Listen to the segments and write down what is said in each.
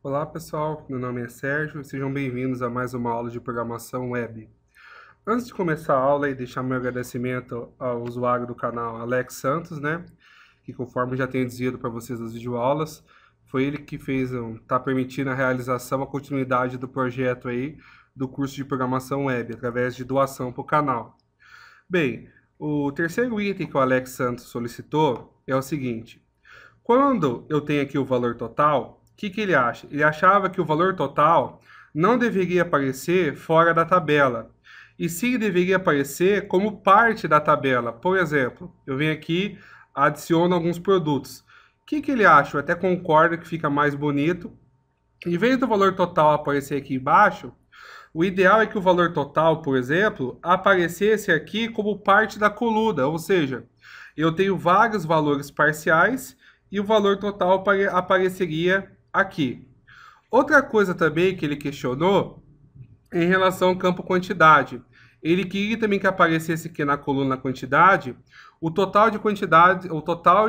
Olá pessoal, meu nome é Sérgio e sejam bem-vindos a mais uma aula de programação web. Antes de começar a aula e deixar meu agradecimento ao usuário do canal Alex Santos, que conforme já tenho dizido para vocês nas videoaulas, foi ele que está permitindo a realização, a continuidade do projeto aí do curso de programação web, através de doação para o canal. Bem, o terceiro item que o Alex Santos solicitou é o seguinte: quando eu tenho aqui o valor total, o que ele acha? Ele achava que o valor total não deveria aparecer fora da tabela, e sim deveria aparecer como parte da tabela. Por exemplo, eu venho aqui, adiciono alguns produtos. O que ele acha? Eu até concordo que fica mais bonito. Em vez do valor total aparecer aqui embaixo, o ideal é que o valor total, por exemplo, aparecesse aqui como parte da coluna, ou seja, eu tenho vários valores parciais e o valor total apareceria aqui. Outra coisa também que ele questionou em relação ao campo quantidade. Ele queria também que aparecesse aqui na coluna quantidade o total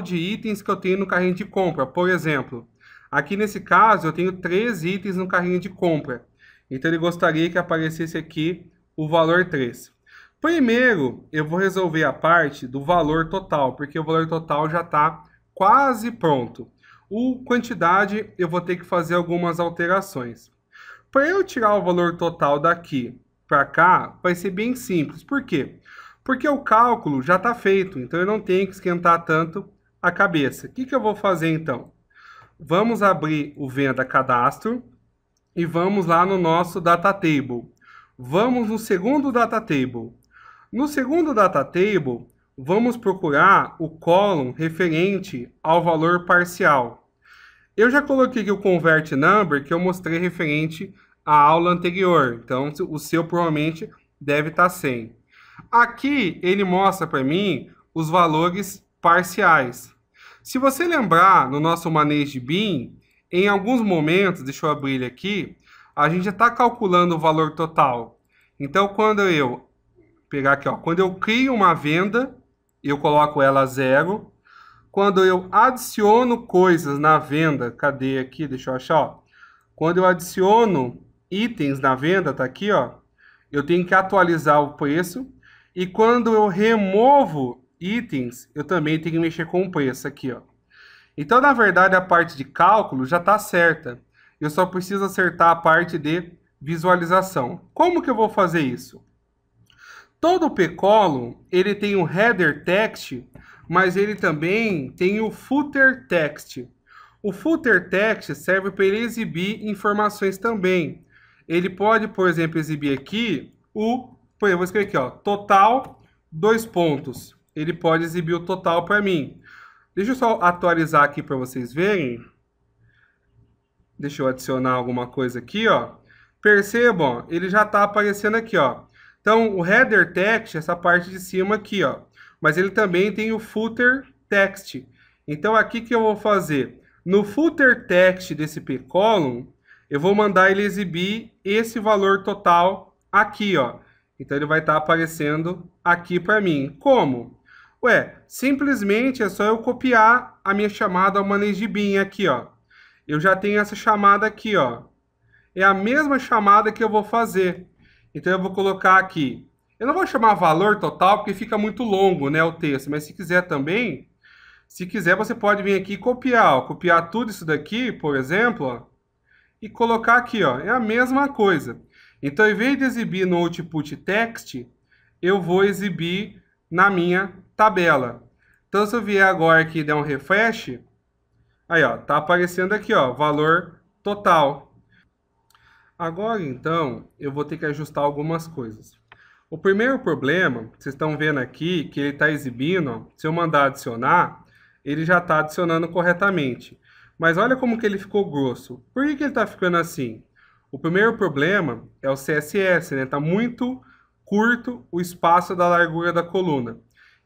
de itens que eu tenho no carrinho de compra. Por exemplo, aqui nesse caso eu tenho 3 itens no carrinho de compra. Então ele gostaria que aparecesse aqui o valor 3. Primeiro, eu vou resolver a parte do valor total, porque o valor total já está quase pronto. O quantidade, eu vou ter que fazer algumas alterações. Para eu tirar o valor total daqui para cá, vai ser bem simples. Por quê? Porque o cálculo já está feito, então eu não tenho que esquentar tanto a cabeça. O que eu vou fazer então? Vamos abrir o Venda Cadastro e vamos lá no nosso Data Table. Vamos no segundo Data Table. No segundo Data Table, vamos procurar o column referente ao valor parcial. Eu já coloquei aqui o Convert Number, que eu mostrei referente à aula anterior. Então, o seu provavelmente deve estar 100. Aqui, ele mostra para mim os valores parciais. Se você lembrar, no nosso manejo de BIM, em alguns momentos, deixa eu abrir ele aqui, a gente já está calculando o valor total. Então, quando eu pegar aqui, ó, quando eu crio uma venda, eu coloco ela a 0. Quando eu adiciono coisas na venda, cadê aqui? Deixa eu achar, ó. Quando eu adiciono itens na venda, tá aqui, ó. Eu tenho que atualizar o preço. E quando eu removo itens, eu também tenho que mexer com o preço aqui, ó. Então, na verdade, a parte de cálculo já está certa. Eu só preciso acertar a parte de visualização. Como que eu vou fazer isso? Todo p-column, ele tem um header text, mas ele também tem o footer text. O footer text serve para ele exibir informações também. Ele pode, por exemplo, exibir aqui por exemplo, vou escrever aqui, ó, total, 2 pontos. Ele pode exibir o total para mim. Deixa eu só atualizar aqui para vocês verem. Deixa eu adicionar alguma coisa aqui, ó. Percebam, ó, ele já está aparecendo aqui, ó. Então, o header text, essa parte de cima aqui, ó. Mas ele também tem o footer text. Então, aqui que eu vou fazer? No footer text desse p-column, eu vou mandar ele exibir esse valor total aqui, ó. Então, ele vai estar aparecendo aqui para mim. Como? Ué, simplesmente é só eu copiar a minha chamada ao Manage BIM aqui, ó. Eu já tenho essa chamada aqui, ó. É a mesma chamada que eu vou fazer. Então, eu vou colocar aqui. Eu não vou chamar valor total, porque fica muito longo, né, o texto. Mas se quiser também, se quiser, você pode vir aqui e copiar. Ó, copiar tudo isso daqui, por exemplo, ó, e colocar aqui, ó. É a mesma coisa. Então, em vez de exibir no output text, eu vou exibir na minha tabela. Então, se eu vier agora aqui e der um refresh, aí, ó, tá aparecendo aqui, ó, valor total. Agora, então, eu vou ter que ajustar algumas coisas. O primeiro problema, vocês estão vendo aqui, que ele está exibindo, ó, se eu mandar adicionar, ele já está adicionando corretamente. Mas olha como que ele ficou grosso. Por que ele está ficando assim? O primeiro problema é o CSS, né? Está muito curto o espaço da largura da coluna.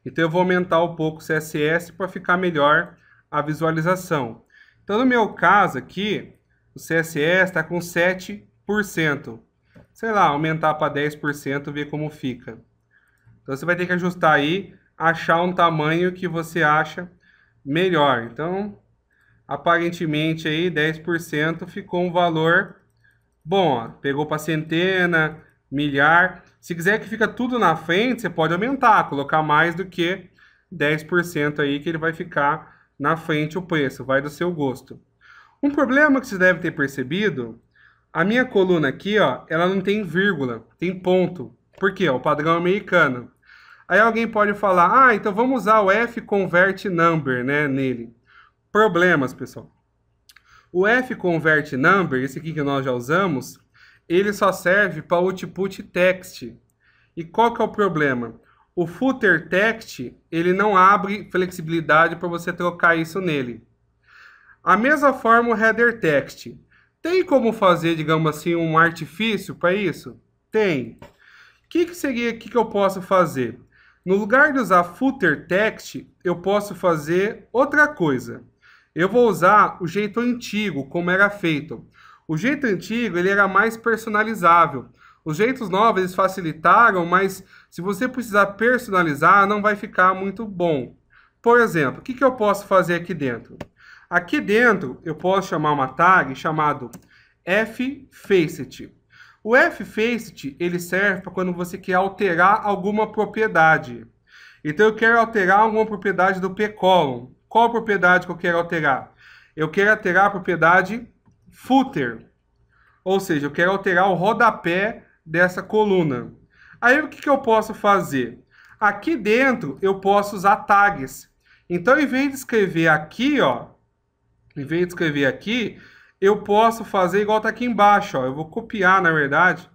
Então, eu vou aumentar um pouco o CSS para ficar melhor a visualização. Então, no meu caso aqui, o CSS está com 7%. Sei lá, aumentar para 10%, ver como fica. Então, você vai ter que ajustar aí, achar um tamanho que você acha melhor. Então, aparentemente aí 10% ficou um valor bom, ó. Pegou para centena, milhar. Se quiser que fica tudo na frente, você pode aumentar, colocar mais do que 10% aí, que ele vai ficar na frente o preço, vai do seu gosto. Um problema que você deve ter percebido, a minha coluna aqui, ó, ela não tem vírgula, tem ponto. Por quê? O padrão americano. Aí alguém pode falar, ah, então vamos usar o F convert number, né, nele. Problemas, pessoal. O F convert number, esse aqui que nós já usamos, ele só serve para output text. E qual que é o problema? O footer text, ele não abre flexibilidade para você trocar isso nele. A mesma forma o header text. Tem como fazer, digamos assim, um artifício para isso? Tem. O que eu posso fazer? No lugar de usar footer text, eu posso fazer outra coisa. Eu vou usar o jeito antigo, como era feito. O jeito antigo, ele era mais personalizável. Os jeitos novos, eles facilitaram, mas se você precisar personalizar, não vai ficar muito bom. Por exemplo, o que eu posso fazer aqui dentro? Aqui dentro, eu posso chamar uma tag chamado fFacet. O fFacet, ele serve para quando você quer alterar alguma propriedade. Então, eu quero alterar alguma propriedade do pcolumn. Qual a propriedade que eu quero alterar? Eu quero alterar a propriedade footer. Ou seja, eu quero alterar o rodapé dessa coluna. Aí, o que eu posso fazer? Aqui dentro, eu posso usar tags. Então, em vez de escrever aqui, ó, eu posso fazer igual está aqui embaixo, ó. Eu vou copiar, na verdade.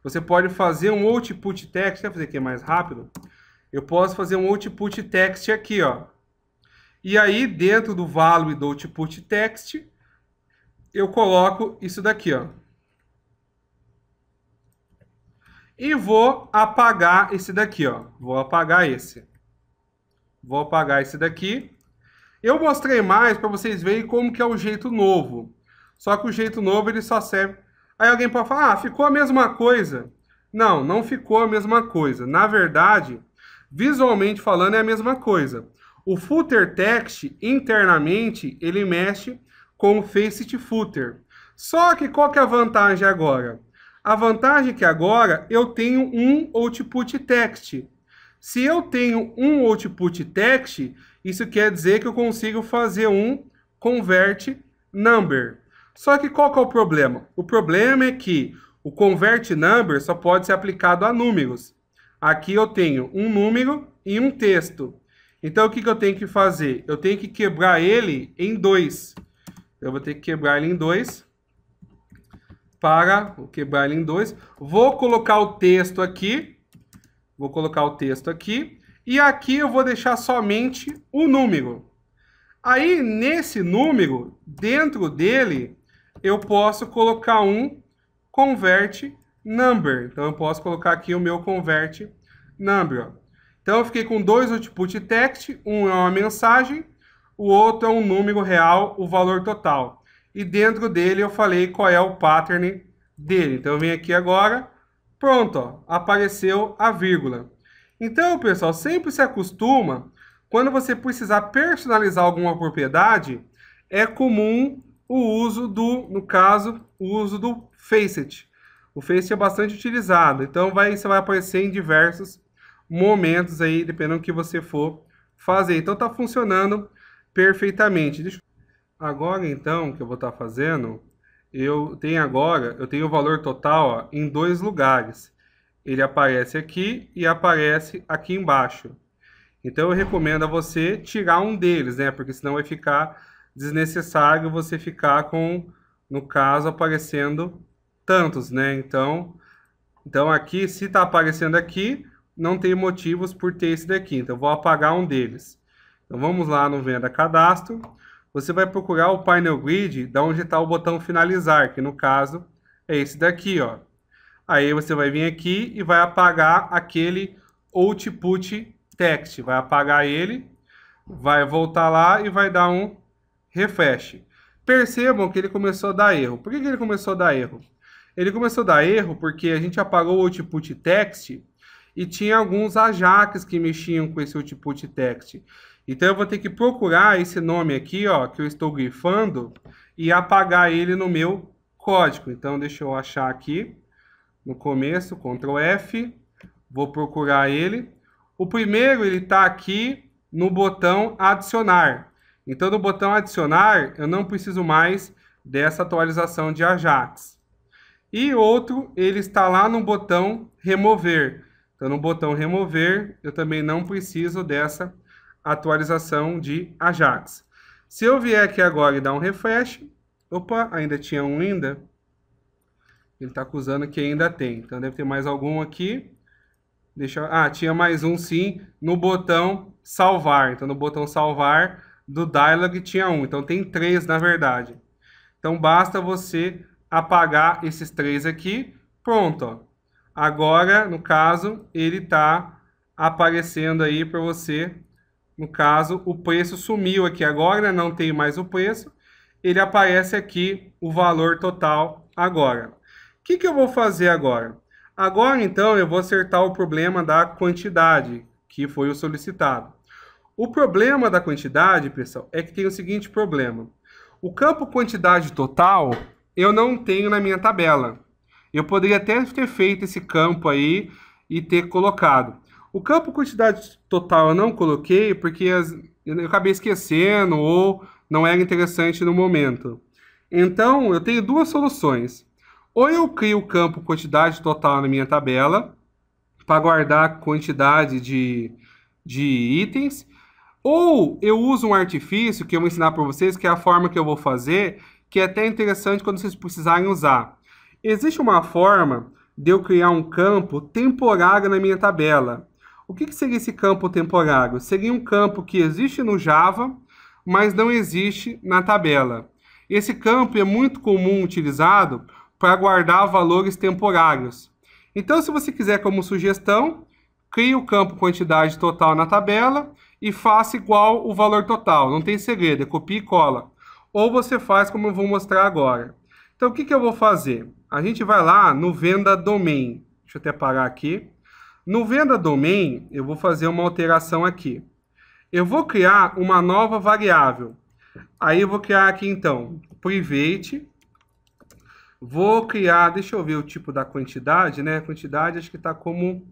Você pode fazer um output text. Quer fazer aqui mais rápido? Eu posso fazer um output text aqui, ó. E aí, dentro do value do output text, eu coloco isso daqui, ó. E vou apagar esse daqui, ó. Vou apagar esse. Vou apagar esse daqui. Eu mostrei mais para vocês verem como que é o jeito novo. Só que o jeito novo, ele só serve... Aí alguém pode falar, ah, ficou a mesma coisa. Não, não ficou a mesma coisa. Na verdade, visualmente falando, é a mesma coisa. O footer text, internamente, ele mexe com o facet footer. Só que qual que é a vantagem agora? A vantagem é que agora eu tenho um output text. Se eu tenho um output text, isso quer dizer que eu consigo fazer um convert number. Só que qual que é o problema? O problema é que o convert number só pode ser aplicado a números. Aqui eu tenho um número e um texto. Então, o que eu tenho que fazer? Eu tenho que quebrar ele em 2. Eu vou ter que quebrar ele em 2. Vou quebrar ele em 2. Vou colocar o texto aqui. E aqui eu vou deixar somente o número. Aí, nesse número, dentro dele, eu posso colocar um convert number. Então, eu posso colocar aqui o meu convert number, ó. Então, eu fiquei com dois output text, um é uma mensagem, o outro é um número real, o valor total. E dentro dele eu falei qual é o pattern dele. Então, eu venho aqui agora, pronto, ó, apareceu a vírgula. Então, pessoal, sempre se acostuma, quando você precisar personalizar alguma propriedade, é comum o uso no caso, o uso do facet. O facet é bastante utilizado, então você vai aparecer em diversos momentos aí, dependendo do que você for fazer. Então tá funcionando perfeitamente. Agora então, o que eu vou estar fazendo, eu tenho o valor total, ó, em dois lugares. Ele aparece aqui e aparece aqui embaixo. Então eu recomendo a você tirar um deles, né? Porque senão vai ficar desnecessário você ficar com, no caso, aparecendo tantos, né? Então aqui, se está aparecendo aqui, não tem motivos por ter esse daqui. Então, eu vou apagar um deles. Então, vamos lá no Venda Cadastro. Você vai procurar o Painel Grid, da onde está o botão Finalizar, que no caso é esse daqui, ó. Aí, você vai vir aqui e vai apagar aquele Output Text. Vai apagar ele, vai voltar lá e vai dar um refresh. Percebam que ele começou a dar erro. Por que ele começou a dar erro? Ele começou a dar erro porque a gente apagou o Output Text e tinha alguns Ajax que mexiam com esse output text. Então eu vou ter que procurar esse nome aqui, ó, que eu estou grifando e apagar ele no meu código. Então deixa eu achar aqui no começo, Ctrl F, vou procurar ele. O primeiro ele está aqui no botão adicionar. Então no botão adicionar eu não preciso mais dessa atualização de Ajax. E outro ele está lá no botão remover. Então no botão remover eu também não preciso dessa atualização de Ajax. Se eu vier aqui agora e dar um refresh, opa, ainda tinha um ainda. Ele está acusando que ainda tem. Então deve ter mais algum aqui. Tinha mais um sim no botão salvar. Então no botão salvar do dialog tinha um. Então tem 3 na verdade. Então basta você apagar esses 3 aqui. Pronto, ó. Agora, no caso, ele está aparecendo aí para você. No caso, o preço sumiu aqui agora, né? Não tem mais o preço. Ele aparece aqui o valor total agora. O que eu vou fazer agora? Agora, então, eu vou acertar o problema da quantidade, que foi o solicitado. O problema da quantidade, pessoal, é que tem o seguinte problema. O campo quantidade total, eu não tenho na minha tabela. Eu poderia até ter feito esse campo aí e ter colocado. O campo quantidade total eu não coloquei porque eu acabei esquecendo ou não era interessante no momento. Então, eu tenho 2 soluções. Ou eu crio o campo quantidade total na minha tabela para guardar a quantidade de itens, ou eu uso um artifício que eu vou ensinar para vocês, que é a forma que eu vou fazer, que é até interessante quando vocês precisarem usar. Existe uma forma de eu criar um campo temporário na minha tabela. O que seria esse campo temporário? Seria um campo que existe no Java, mas não existe na tabela. Esse campo é muito comum utilizado para guardar valores temporários. Então, se você quiser como sugestão, crie o campo quantidade total na tabela e faça igual o valor total. Não tem segredo, é copia e cola. Ou você faz como eu vou mostrar agora. Então, o que eu vou fazer? A gente vai lá no venda domain. Deixa eu até parar aqui. No venda domain, eu vou fazer uma alteração aqui. Eu vou criar uma nova variável. Aí eu vou criar aqui, então, private. Vou criar, deixa eu ver o tipo da quantidade, né? Quantidade acho que está como,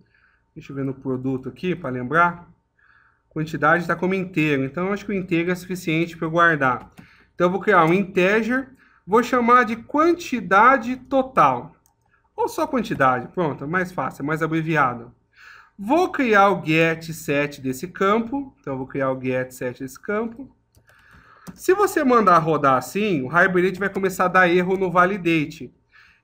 deixa eu ver no produto aqui, para lembrar. Quantidade está como inteiro, então acho que o inteiro é suficiente para eu guardar. Então eu vou criar um integer, vou chamar de quantidade total. Ou só quantidade, pronto, é mais fácil, é mais abreviado. Vou criar o getSet desse campo, então eu vou criar o getSet desse campo. Se você mandar rodar assim, o Hibernate vai começar a dar erro no validate.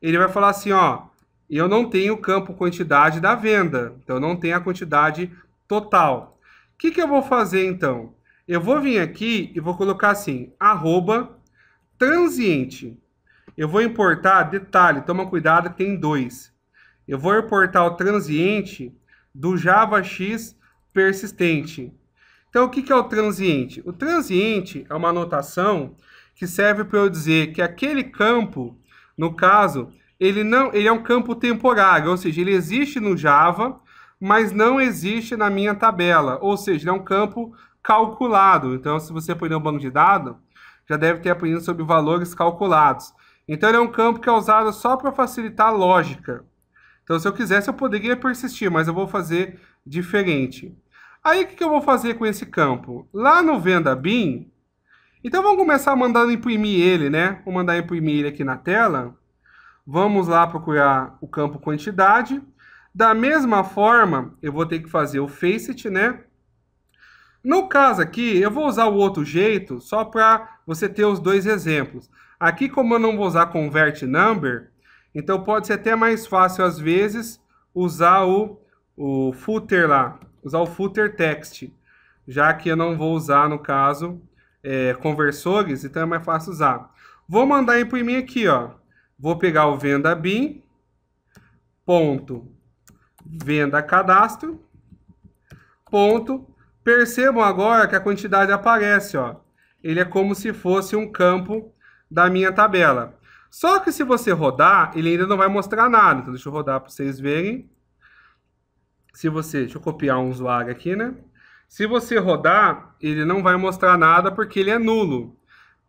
Ele vai falar assim, ó, eu não tenho o campo quantidade da venda, então eu não tenho a quantidade total. O que eu vou fazer então? Eu vou vir aqui e vou colocar assim, @transiente. Eu vou importar, detalhe, toma cuidado que tem 2. Eu vou importar o transiente do JavaX persistente. Então, o que é o transiente? O transiente é uma anotação que serve para eu dizer que aquele campo, no caso, ele é um campo temporário, ou seja, ele existe no Java, mas não existe na minha tabela, ou seja, ele é um campo calculado. Então, se você aprender um banco de dados, já deve ter aprendido sobre valores calculados. Então, ele é um campo que é usado só para facilitar a lógica. Então, se eu quisesse, eu poderia persistir, mas eu vou fazer diferente. Aí, o que eu vou fazer com esse campo? Lá no venda bin, então vamos começar mandando imprimir ele, né? Vou mandar imprimir ele aqui na tela. Vamos lá procurar o campo quantidade. Da mesma forma, eu vou ter que fazer o faceit, né? No caso aqui, eu vou usar o outro jeito, só para você ter os 2 exemplos. Aqui, como eu não vou usar convert number, então pode ser até mais fácil, às vezes, usar o footer lá. Usar o footer text, já que eu não vou usar, no caso, conversores, então é mais fácil usar. Vou mandar imprimir aqui, ó. Vou pegar o venda bin, ponto, venda cadastro, ponto. Percebam agora que a quantidade aparece, ó. Ele é como se fosse um campo da minha tabela. Só que se você rodar, ele ainda não vai mostrar nada. Então, deixa eu rodar para vocês verem. Deixa eu copiar um usuário aqui, né? Se você rodar, ele não vai mostrar nada porque ele é nulo.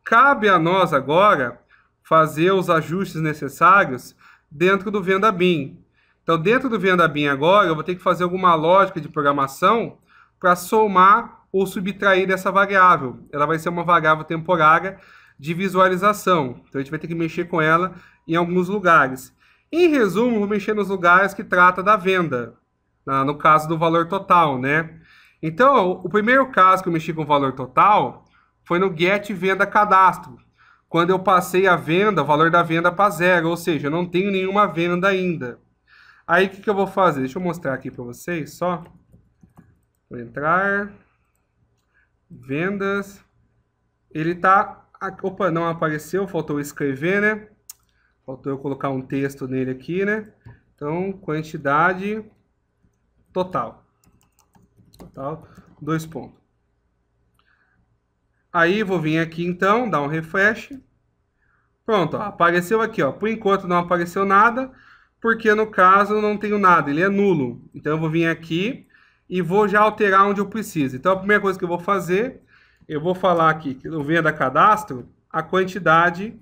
Cabe a nós agora fazer os ajustes necessários dentro do Venda BIM. Então, dentro do Venda BIM agora, eu vou ter que fazer alguma lógica de programação para somar ou subtrair dessa variável. Ela vai ser uma variável temporária de visualização. Então, a gente vai ter que mexer com ela em alguns lugares. Em resumo, vou mexer nos lugares que trata da venda, no caso do valor total, né? Então, o primeiro caso que eu mexi com o valor total foi no Get Venda Cadastro, quando eu passei a venda, o valor da venda para zero, ou seja, eu não tenho nenhuma venda ainda. Aí, o que eu vou fazer? Deixa eu mostrar aqui para vocês, só. Vou entrar, vendas, ele tá... Opa, não apareceu, faltou escrever, né? Faltou eu colocar um texto nele aqui, né? Então, quantidade total. Total, 2 pontos. Aí, vou vir aqui, então, dar um refresh. Pronto, ó, apareceu aqui, ó. Por enquanto não apareceu nada, porque no caso eu não tenho nada, ele é nulo. Então, eu vou vir aqui e vou já alterar onde eu preciso. Então, a primeira coisa que eu vou fazer, eu vou falar aqui que no Venda Cadastro, a quantidade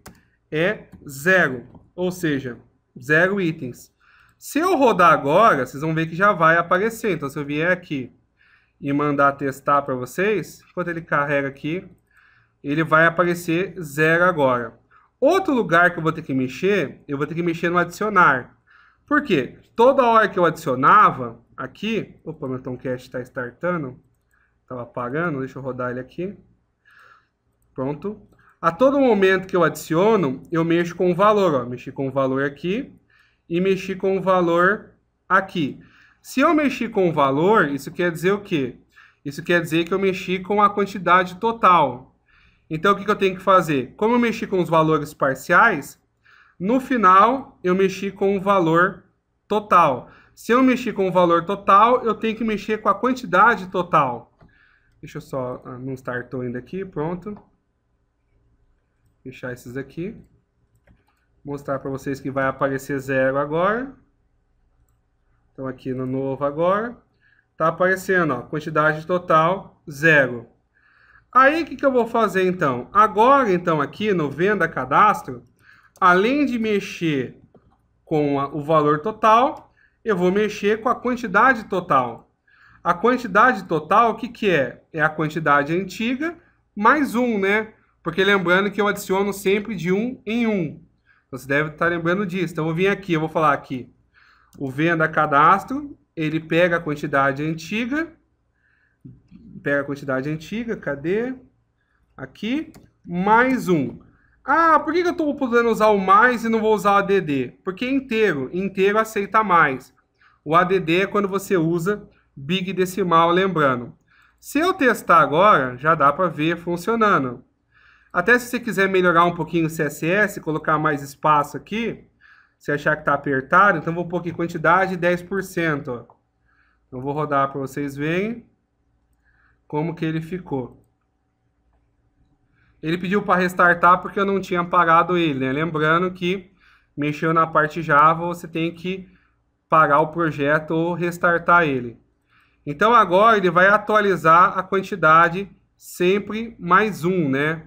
é 0, ou seja, 0 itens. Se eu rodar agora, vocês vão ver que já vai aparecer. Então, se eu vier aqui e mandar testar para vocês, enquanto ele carrega aqui, ele vai aparecer 0 agora. Outro lugar que eu vou ter que mexer, eu vou ter que mexer no adicionar. Por quê? Toda hora que eu adicionava aqui, opa, meu Tomcat está startando, estava apagando, deixa eu rodar ele aqui. Pronto. A todo momento que eu adiciono, eu mexo com o valor, ó. Mexi com o valor aqui e mexi com o valor aqui. Se eu mexi com o valor, isso quer dizer o quê? Isso quer dizer que eu mexi com a quantidade total. Então, o que eu tenho que fazer? Como eu mexi com os valores parciais, no final, eu mexi com o valor total. Se eu mexi com o valor total, eu tenho que mexer com a quantidade total. Deixa eu só... não startou ainda aqui, pronto. Fechar esses aqui. Mostrar para vocês que vai aparecer 0 agora. Então, aqui no novo agora. Tá aparecendo, ó, quantidade total, 0. Aí, o que eu vou fazer, então? Agora, então, aqui no Venda Cadastro, além de mexer com o valor total, eu vou mexer com a quantidade total. A quantidade total, o que é? É a quantidade antiga mais 1, né? Porque lembrando que eu adiciono sempre de 1 em 1. Você deve estar lembrando disso. Então, eu vou vir aqui, eu vou falar aqui. O Venda Cadastro, ele pega a quantidade antiga. Pega a quantidade antiga, cadê? Aqui, mais 1. Ah, por que eu estou podendo usar o mais e não vou usar o ADD? Porque é inteiro. Inteiro aceita mais. O ADD é quando você usa Big Decimal, lembrando. Se eu testar agora, já dá para ver funcionando. Até se você quiser melhorar um pouquinho o CSS, colocar mais espaço aqui, se achar que está apertado, então vou pôr aqui quantidade 10%. Ó. Eu vou rodar para vocês verem como que ele ficou. Ele pediu para restartar porque eu não tinha parado ele, né? Lembrando que mexeu na parte Java, você tem que parar o projeto ou restartar ele. Então agora ele vai atualizar a quantidade sempre mais 1, né?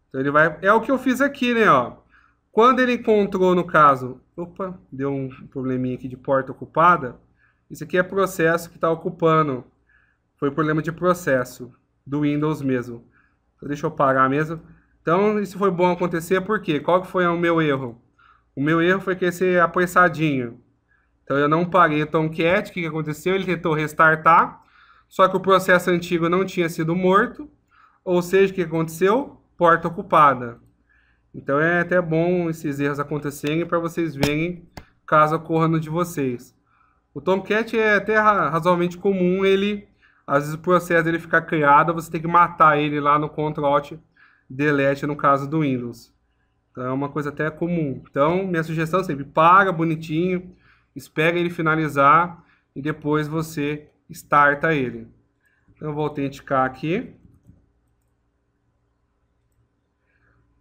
Então ele vai... É o que eu fiz aqui, né? Ó. Quando ele encontrou, no caso... Opa, deu um probleminha aqui de porta ocupada. Isso aqui é processo que está ocupando. Foi problema de processo do Windows mesmo. Então, deixa eu parar mesmo. Então, isso foi bom acontecer, por quê? Qual que foi o meu erro? O meu erro foi que esse apressadinho. Então, eu não parei o Tomcat. O que aconteceu? Ele tentou restartar, só que o processo antigo não tinha sido morto. Ou seja, o que aconteceu? Porta ocupada. Então, é até bom esses erros acontecerem para vocês verem caso ocorra no de vocês. O Tomcat é até razoavelmente comum, ele... Às vezes o processo dele ficar criado, você tem que matar ele lá no Ctrl Alt Delete no caso do Windows. Então é uma coisa até comum. Então minha sugestão é sempre para bonitinho, espera ele finalizar e depois você starta ele. Então eu vou autenticar aqui.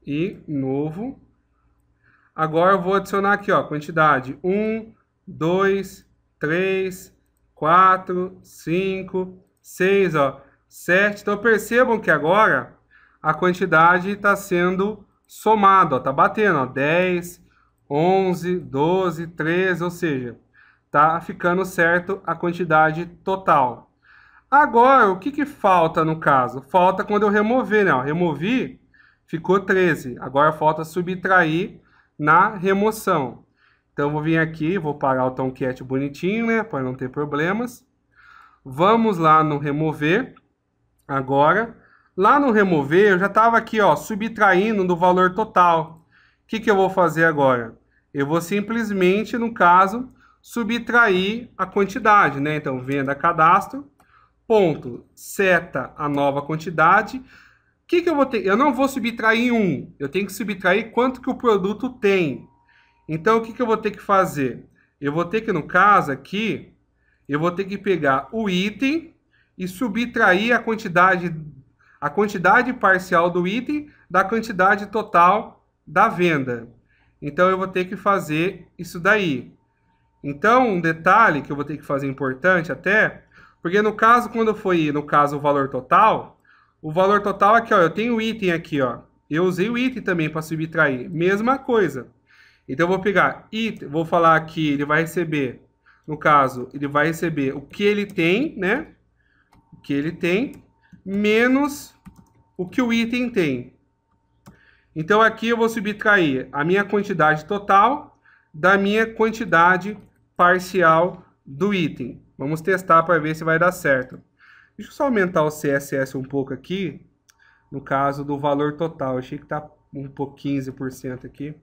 E novo. Agora eu vou adicionar aqui, ó, quantidade 1, 2, 3, 4, 5... 6, ó, 7. Então percebam que agora a quantidade está sendo somada, ó, tá batendo, ó, 10, 11, 12, 13, ou seja, tá ficando certo a quantidade total. Agora, o que falta no caso? Falta quando eu remover, né? Ó, removi, ficou 13. Agora falta subtrair na remoção. Então, eu vou vir aqui, vou parar o Tomcat bonitinho, né? Para não ter problemas. Vamos lá no remover. Agora, lá no remover, eu já estava aqui, ó, subtraindo do valor total. O que eu vou fazer agora? Eu vou simplesmente, no caso, subtrair a quantidade, né? Então, venda cadastro, ponto, seta a nova quantidade. O que eu vou ter? Eu não vou subtrair 1, eu tenho que subtrair quanto que o produto tem. Então, o que eu vou ter que fazer? Eu vou ter que, no caso aqui, eu vou ter que pegar o item e subtrair a quantidade parcial do item da quantidade total da venda. Então, eu vou ter que fazer isso daí. Então, um detalhe que eu vou ter que fazer importante até, porque no caso, quando foi, no caso, o valor total aqui, ó, eu tenho o item aqui, ó. Eu usei o item também para subtrair. Mesma coisa. Então, eu vou pegar item, vou falar aqui, ele vai receber, no caso, ele vai receber o que ele tem, né? O que ele tem, menos o que o item tem. Então, aqui eu vou subtrair a minha quantidade total da minha quantidade parcial do item. Vamos testar para ver se vai dar certo. Deixa eu só aumentar o CSS um pouco aqui, no caso do valor total. Achei que está um pouco 15% aqui.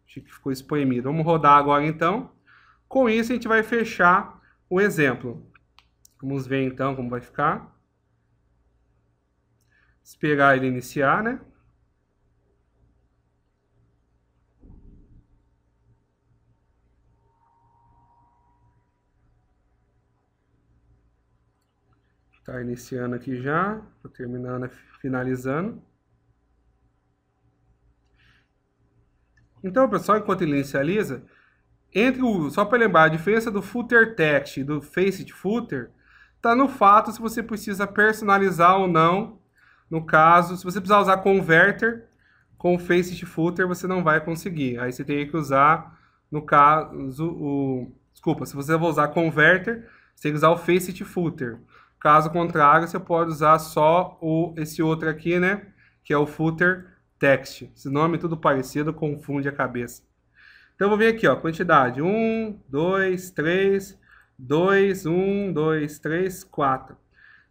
Achei que ficou espremido. Vamos rodar agora então. Com isso a gente vai fechar o exemplo. Vamos ver então como vai ficar. Esperar ele iniciar, né? Tá iniciando aqui já, tô terminando, finalizando. Então, pessoal, enquanto ele inicializa, só para lembrar, a diferença do footer text e do faceit footer está no fato se você precisa personalizar ou não. No caso, se você precisar usar converter com o faceit footer, você não vai conseguir. Aí você teria que usar, no caso, desculpa, se você for usar converter, você tem que usar o faceit footer. Caso contrário, você pode usar só esse outro aqui, né? Que é o footer text. Esse nome é tudo parecido, confunde a cabeça. Então, eu vou vir aqui, ó, quantidade. 1, 2, 3, 2, 1, 2, 3, 4.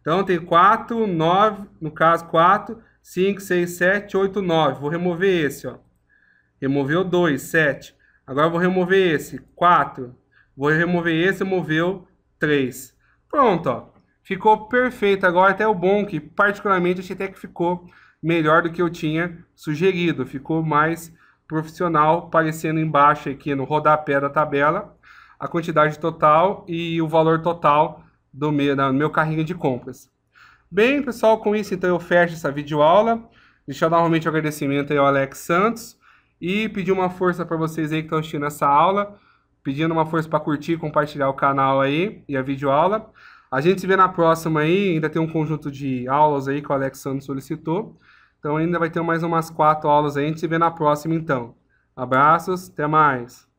Então, tem 4, 9, no caso, 4, 5, 6, 7, 8, 9. Vou remover esse, ó. Removeu 2, 7. Agora, eu vou remover esse, 4. Vou remover esse, removeu 3. Pronto, ó. Ficou perfeito. Agora até o bom, que particularmente achei até que ficou melhor do que eu tinha sugerido. Ficou mais profissional, aparecendo embaixo aqui no rodapé da tabela a quantidade total e o valor total do meu carrinho de compras. Bem, pessoal, com isso então eu fecho essa videoaula. Deixar novamente o agradecimento aí ao Alex Santos e pedir uma força para vocês aí que estão assistindo essa aula, pedindo uma força para curtir e compartilhar o canal aí e a videoaula. A gente se vê na próxima aí, ainda tem um conjunto de aulas aí que o Alex Santos solicitou. Então ainda vai ter mais umas 4 aulas aí, a gente se vê na próxima então. Abraços, até mais!